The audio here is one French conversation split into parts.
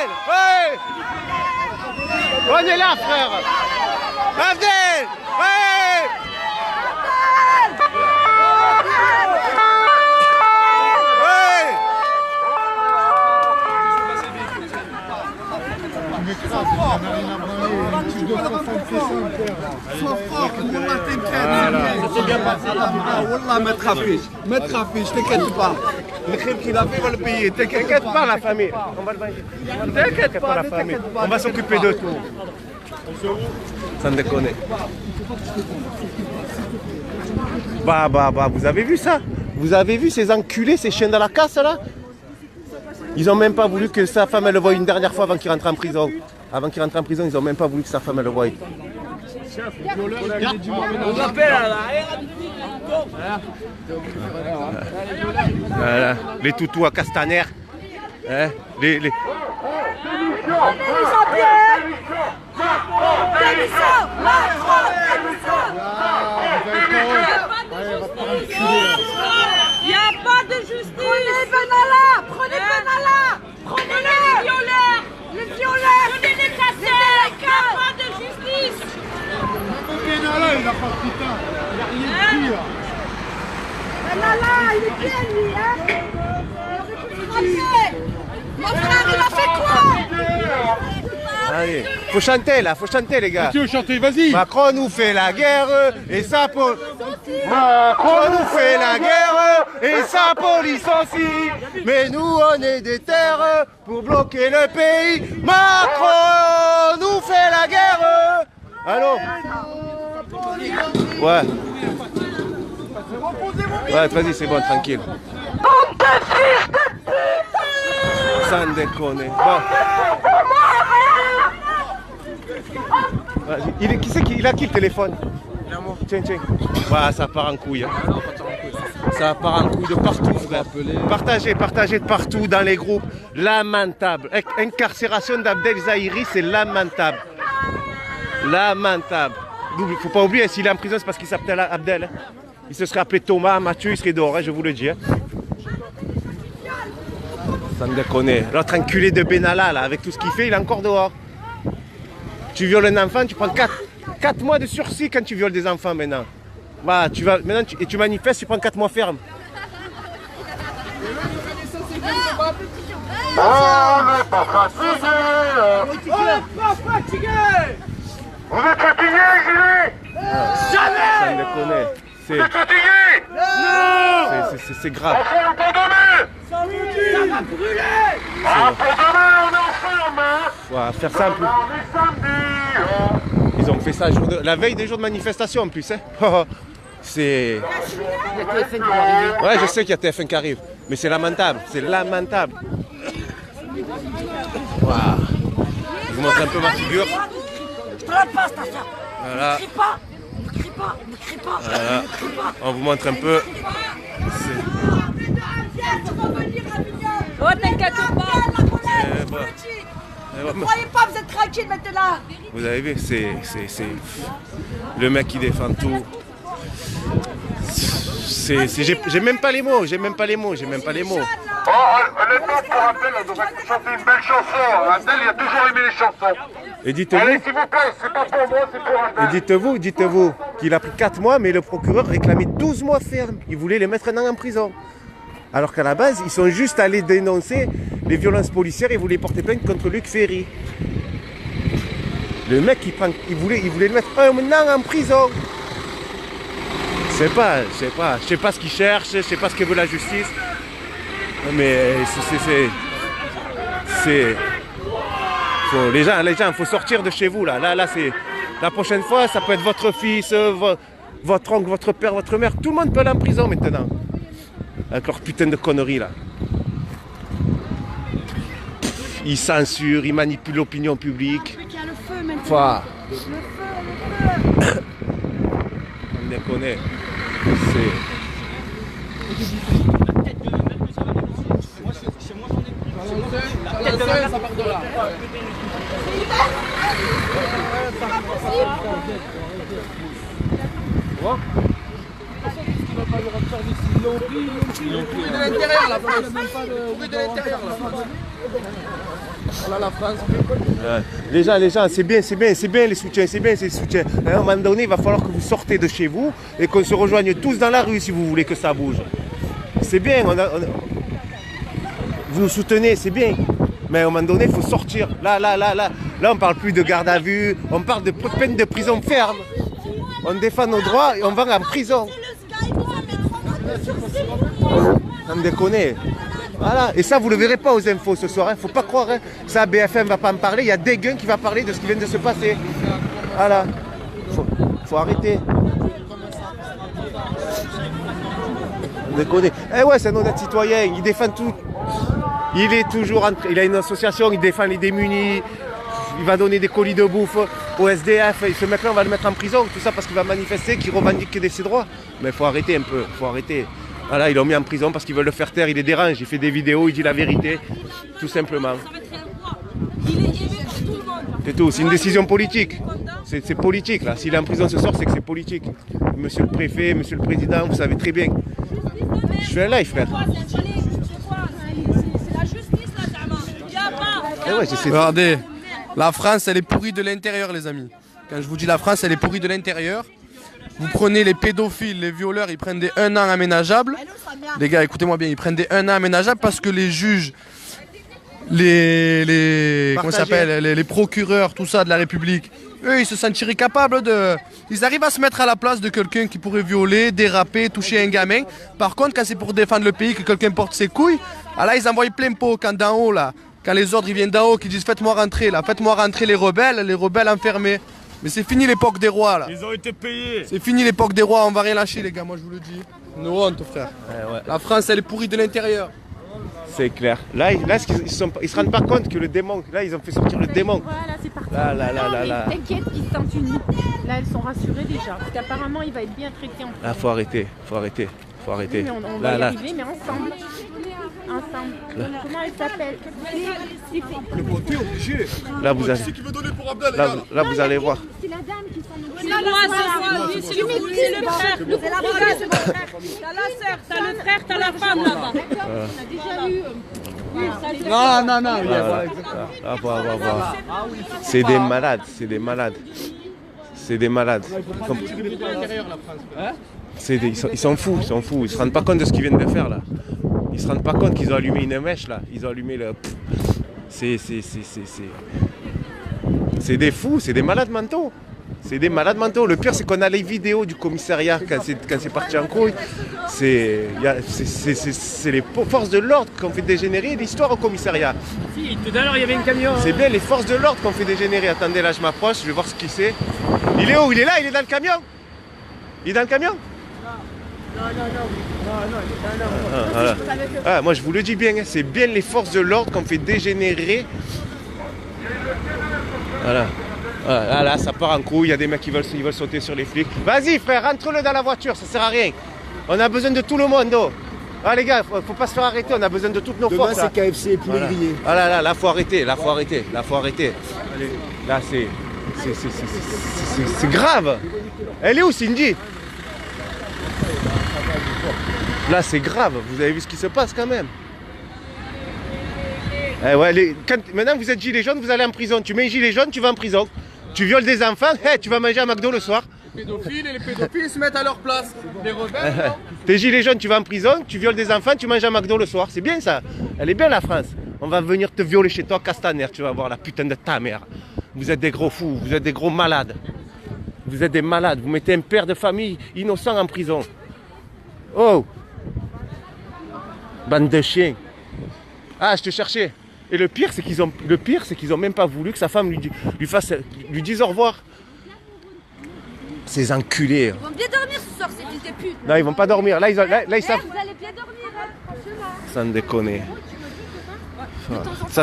Abdel! Ouais! On est là, frère! Abdel! Ouais! Sois fort, Wallah t'inquiète. C'est bien passé. Wallah, me trafiche, t'inquiète pas. Le crime qu'il a fait, on va le payer. T'inquiète pas, la famille. On va le payer. T'inquiète pas, la famille. On va s'occuper de tout. Sans déconner. Bah, vous avez vu ça? Vous avez vu ces enculés, ces chiens de la casse là? Ils ont même pas voulu que sa femme elle le voie une dernière fois avant qu'il rentre en prison. Avant qu'il rentre en prison, ils ont même pas voulu que sa femme elle le voie. On appelle à l'arrière. Voilà. Les toutous à Castaner. Hein? Les... Il n'y a pas de justice. Prenez Benalla. Prenez Benalla. Prenez les violeurs. Les violeurs. Prenez les casseurs. Il n'y a pas de justice. Benalla, il a pas de putain. Il n'y a rien de pire. Benalla, il est bien lui, hein. Mon frère, il a fait quoi? Allez, faut chanter là, faut chanter les gars. Tu veux chanter, vas-y. Macron nous fait la guerre et sa police. Macron nous fait la guerre et sa police aussi. Mais nous on est des terres pour bloquer le pays. Macron nous fait la guerre. Allô? Ouais. Ouais, vas-y, c'est bon, tranquille. Sans déconner. Bon. Qui c'est il a qui le téléphone? Tiens. Ouais, ça part en couille. Hein. Ça part en couille de partout, frère. Partagez de partout dans les groupes. Lamentable. Incarcération d'Abdel Zahiri, c'est lamentable. Lamentable. Il ne faut pas oublier, s'il est en prison, c'est parce qu'il s'appelle Abdel. Hein. Il se serait appelé Thomas, Mathieu, il serait dehors, hein, je vous le dis. Hein. Sans déconner. L'autre enculé de Benalla, là, avec tout ce qu'il fait, il est encore dehors. Tu violes un enfant, tu prends 4 mois de sursis quand tu violes des enfants maintenant. Bah, maintenant tu manifestes, tu prends 4 mois ferme. On n'est pas fatigué. On n'est pas fatigué. Vous êtes fatigué, Gilet? Sans déconner. Vous êtes fatigué? Non. C'est grave. On fait un peu de main. Ça va brûler. Un peu de main, on est ensemble, hein. Ouais, faire simple. On est samedi. Ils ont fait ça la veille des jours de manifestation en plus. Hein. C'est... Ouais, je sais qu'il y a TF1 qui arrive. Mais c'est lamentable. C'est lamentable. Wow. Je vous montre un peu ma figure. Je te la passe, ta soeur. Voilà. Ne crie pas. Ne crie pas. Ne crie pas. Voilà. On vous montre un peu. Oh, t'inquiète pas. Bon. Ne croyez pas, vous êtes tranquille maintenant. Vous avez vu, c'est le mec qui défend tout. J'ai même pas les mots. Oh, honnêtement, pour Abdel, on devrait chanter une belle chanson. Abdel, il a toujours aimé les chansons. Et dites-vous, Allez, s'il vous plaît, c'est pas pour moi, c'est pour Abdel. et dites-vous qu'il a pris 4 mois, mais le procureur réclamait 12 mois ferme. Il voulait les mettre un an en prison. Alors qu'à la base, ils sont juste allés dénoncer les violences policières et voulaient porter plainte contre Luc Ferry. Le mec, il voulait le mettre un an en prison. Je sais pas ce qu'il cherche, je sais pas ce que veut la justice. Mais les gens, faut sortir de chez vous là. Là, c'est la prochaine fois, ça peut être votre fils, votre oncle, votre père, votre mère. Tout le monde peut aller en prison maintenant. Avec leur putain de conneries là. Ils censurent, ils manipulent l'opinion publique. Il y a le feu maintenant. Enfin, Le feu. on déconne. Ça part de là. pourri de l'intérieur la France. Pourri de l'intérieur la France. Voilà la France. Les gens, c'est bien les soutiens, c'est bien ces soutiens. À un moment donné, il va falloir que vous sortez de chez vous et qu'on se rejoigne tous dans la rue si vous voulez que ça bouge. C'est bien, vous nous soutenez, c'est bien. Mais à un moment donné, il faut sortir. Là, on parle plus de garde à vue, on parle de peine de prison ferme. On défend nos droits et on va en prison. On me déconne. Voilà, et ça vous le verrez pas aux infos ce soir, faut pas croire, hein. Ça BFM va pas en parler, il y a Dégain qui va parler de ce qui vient de se passer. Voilà, faut arrêter. On déconne. Eh ouais, c'est un honnête citoyen, il défend tout. Il est toujours il a une association, il défend les démunis, il va donner des colis de bouffe au SDF, et ce mec-là on va le mettre en prison, tout ça parce qu'il va manifester, qu'il revendique ses droits. Mais faut arrêter un peu, faut arrêter. Voilà, ils l'ont mis en prison parce qu'ils veulent le faire taire, il les dérange, il fait des vidéos, il dit la vérité, tout simplement. C'est tout, c'est une décision politique. C'est politique là, s'il est en prison ce soir, c'est que c'est politique. Monsieur le préfet, monsieur le président, vous savez très bien. Je suis un live, frère. Regardez, la France elle est pourrie de l'intérieur les amis. Quand je vous dis la France elle est pourrie de l'intérieur. Vous prenez les pédophiles, les violeurs, ils prennent des 1 an aménageables. Les gars, écoutez-moi bien, ils prennent des 1 an aménageables parce que les juges, comment ça s'appelle, les procureurs, tout ça de la République, eux, ils se sentiraient capables de... Ils arrivent à se mettre à la place de quelqu'un qui pourrait violer, déraper, toucher un gamin. Par contre, quand c'est pour défendre le pays, que quelqu'un porte ses couilles, là, ils envoient plein pot quand d'en haut, là. Quand les ordres ils viennent d'en haut, qui disent faites-moi rentrer, là, faites-moi rentrer les rebelles enfermés. Mais c'est fini l'époque des rois là. Ils ont été payés. C'est fini l'époque des rois, on va rien lâcher les gars, moi je vous le dis. Une honte frère. Ouais. La France elle est pourrie de l'intérieur. C'est clair. Là ils se rendent pas compte que le démon, là ils ont fait sortir le démon. Voilà, c'est parti. Là. T'inquiète, ils se sentent unis. Là, elles sont rassurées déjà. Parce qu'apparemment, il va être bien traité en Ah, faut arrêter. Oui, mais on va y arriver, mais ensemble. Comment elle s'appelle? Là vous allez. Là vous allez voir. C'est la dame qui s'en occupe. C'est le frère. C'est la brigade. T'as la sœur, t'as le frère, t'as la femme là-bas. On a déjà eu. Non. Là, voir. C'est des malades. Ils sont fous. Ils se rendent pas compte de ce qu'ils viennent de faire là. Ils se rendent pas compte qu'ils ont allumé une mèche là. Ils ont allumé le. C'est des fous, c'est des malades mentaux. Le pire, c'est qu'on a les vidéos du commissariat quand c'est parti en couille. C'est les forces de l'ordre qui ont fait dégénérer l'histoire au commissariat. Si, tout à l'heure il y avait un camion. C'est bien les forces de l'ordre qui ont fait dégénérer. Attendez, là je m'approche, je vais voir ce qu'il c'est. Il est où? Il est là, il est dans le camion? Il est dans le camion? Non. Moi je vous le dis bien, c'est bien les forces de l'ordre qui ont fait dégénérer. Voilà. Là, ça part en couille, il y a des mecs qui veulent sauter sur les flics. Vas-y frère, rentre-le dans la voiture, ça sert à rien. On a besoin de tout le monde. Oh. Ah les gars, faut pas se faire arrêter, on a besoin de toutes nos forces. Demain c'est KFC et poulet grillé. Là, faut arrêter. Là, c'est grave. Elle est où Cindy? Là, c'est grave. Vous avez vu ce qui se passe quand même. Maintenant, vous êtes gilet jaune, vous allez en prison. Tu mets un gilet jaune, tu vas en prison. Tu violes des enfants, tu vas manger à McDo le soir. Les pédophiles se mettent à leur place. Les rebelles, T'es gilet jaune, tu vas en prison, tu violes des enfants, tu manges à McDo le soir. C'est bien ça. Elle est bien la France. On va venir te violer chez toi, Castaner. Tu vas voir la putain de ta mère. Vous êtes des gros fous, vous êtes des gros malades. Vous êtes des malades. Vous mettez un père de famille innocent en prison. Oh! Bande de chiens. Ah, je te cherchais. Et le pire, c'est qu'ils ont même pas voulu que sa femme lui dise au revoir. Ces enculés. Ils vont bien dormir ce soir, ces fils de pute. Non, ils vont pas dormir. Là, ils savent. Vous allez bien dormir, hein, franchement. Sans déconner.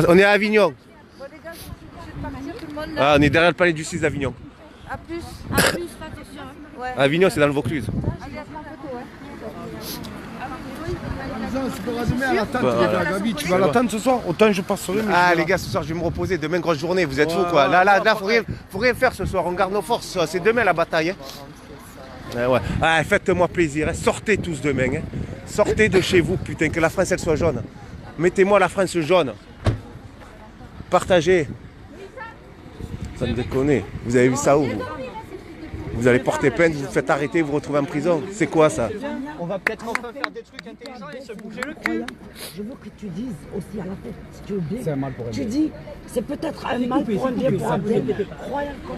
On est à Avignon. Bon, les gars, tout le monde là. Ah, on est derrière le palais de justice d'Avignon. À plus, fais attention. Ouais. Avignon, c'est dans le Vaucluse. Allez, à prendre photo, ouais. Gabi, tu vas l'attendre ce soir? Autant je passerai. Ah les gars, ce soir je vais me reposer, demain grosse journée, vous êtes fous quoi. Là, faut rien faire ce soir, on garde nos forces, c'est demain la bataille. Hein. Ouais. Ah, faites-moi plaisir, hein. Sortez tous demain. Hein. Sortez de chez vous, putain, que la France elle soit jaune. Mettez-moi la France jaune. Partagez. Ça me déconne. Vous avez vu ça où vous allez porter plainte, vous vous faites arrêter, vous vous retrouvez en prison. C'est quoi ça? On va peut-être enfin faire des trucs intelligents et se bouger le cul. Je veux que tu dises aussi à la fin, si tu veux bien. C'est un mal pour un bien. Tu dis, c'est peut-être un mal pour un bien pour un bien. Croyant comme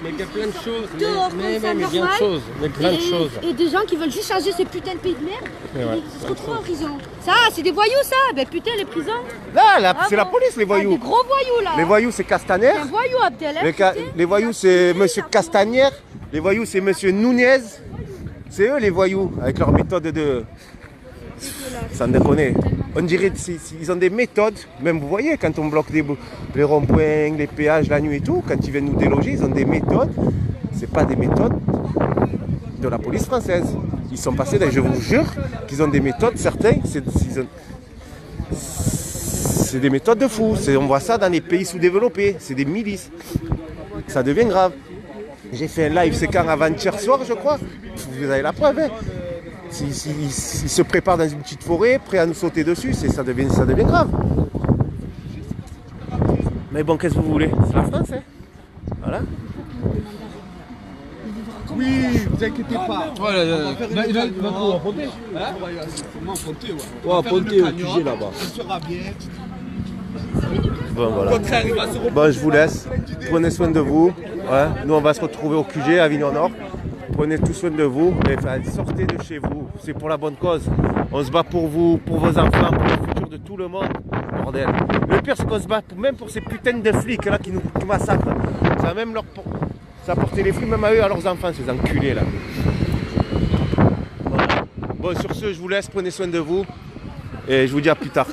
Mais il y a plein de choses. Dehors, Mais comme ça, bien de normal. choses. Mais plein de choses. Et des gens qui veulent juste changer ces putains de pays de merde. Ils se retrouvent en prison. Ça, c'est des voyous, ça. Ben putain, les prisons. Là, c'est la police, les voyous. Des gros voyous, là. Les voyous, c'est Castaner. Un voyou, Abdel. Les voyous, c'est monsieur Castaner. Les voyous, c'est monsieur Nunez. C'est eux, les voyous, avec leur méthode de... Ça me déconne. On dirait qu'ils ont des méthodes. Même vous voyez, quand on bloque les ronds-points, les péages la nuit et tout, quand ils viennent nous déloger, ils ont des méthodes. C'est pas des méthodes de la police française. Ils sont passés, je vous jure, qu'ils ont des méthodes, certains, c'est des méthodes de fous. On voit ça dans les pays sous-développés. C'est des milices. Ça devient grave. J'ai fait un live, c'est quand avant-hier soir, je crois. Vous avez la preuve, hein. Ils se préparent dans une petite forêt, prêts à nous sauter dessus, ça devient grave. Mais bon, qu'est-ce que vous voulez? C'est la France, hein. Voilà. Oui, vous inquiétez pas. Voilà, il va pouvoir apporter. Comment apporter, ouais. On va apporter au QG là-bas. Ça sera bien. Bon, voilà. Bon, je vous laisse. Prenez soin de vous. Ouais. Nous, on va se retrouver au QG à Avignon Nord. Prenez tout soin de vous. Mais, sortez de chez vous. C'est pour la bonne cause. On se bat pour vous, pour vos enfants, pour le futur de tout le monde. Bordel. Le pire, c'est qu'on se bat même pour ces putains de flics là qui nous massacrent. Ça va même ça a porté les flics même à eux, à leurs enfants, ces enculés là. Voilà. Bon, sur ce, je vous laisse. Prenez soin de vous. Et je vous dis à plus tard.